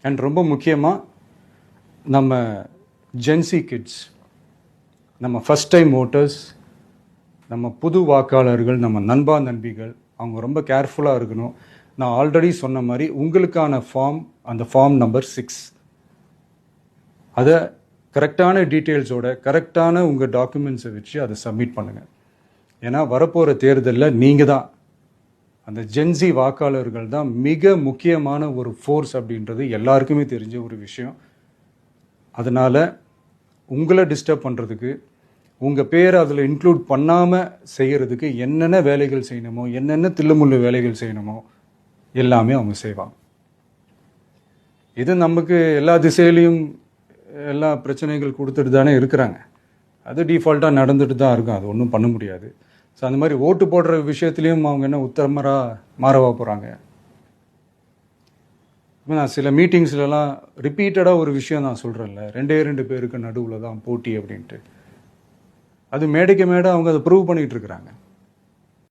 And ரொம்ப முக்கியமாக நம்ம ஜென்சி கிட்ஸ், நம்ம ஃபஸ்ட் டைம் ஓட்டர்ஸ், நம்ம புது வாக்காளர்கள், நம்ம நண்பா நண்பிகள், அவங்க ரொம்ப கேர்ஃபுல்லாக இருக்கணும். நான் ஆல்ரெடி சொன்ன மாதிரி உங்களுக்கான ஃபார்ம், அந்த ஃபார்ம் நம்பர் 6, அதை கரெக்டான டீட்டெயில்ஸோட கரெக்டான உங்கள் டாக்குமெண்ட்ஸை வச்சு அதை சப்மிட் பண்ணுங்கள். ஏன்னா வரப்போகிற தேர்தலில் நீங்கள் தான், அந்த ஜென்சி வாக்காளர்கள் தான் மிக முக்கியமான ஒரு ஃபோர்ஸ் அப்படின்றது எல்லாருக்குமே தெரிஞ்ச ஒரு விஷயம். அதனால் உங்களை டிஸ்டர்ப் பண்ணுறதுக்கு, உங்கள் பேரை அதில் இன்க்ளூட் பண்ணாமல் செய்கிறதுக்கு என்னென்ன வேலைகள் செய்யணுமோ, என்னென்ன தில்லுமுள்ளு வேலைகள் செய்யணுமோ எல்லாமே அவங்க செய்வாங்க. இது நமக்கு எல்லா திசையிலையும் எல்லா பிரச்சனைகள் கொடுத்துட்டு தானே இருக்கிறாங்க. அது டிஃபால்ட்டாக நடந்துட்டு தான் இருக்கும், அது ஒன்றும் பண்ண முடியாது. ஸோ அந்த மாதிரி ஓட்டு போடுற விஷயத்துலேயும் அவங்க என்ன உத்தரமராக மாறவா போகிறாங்க? இப்போ நான் சில மீட்டிங்ஸ்லலாம் ரிப்பீட்டடாக ஒரு விஷயம் நான் சொல்கிறேன்ல, 2 பேருக்கு நடுவில் தான் போட்டி அப்படின்ட்டு. அது மேடைக்கு மேடை அவங்க அதை ப்ரூவ் பண்ணிகிட்டு இருக்கிறாங்க.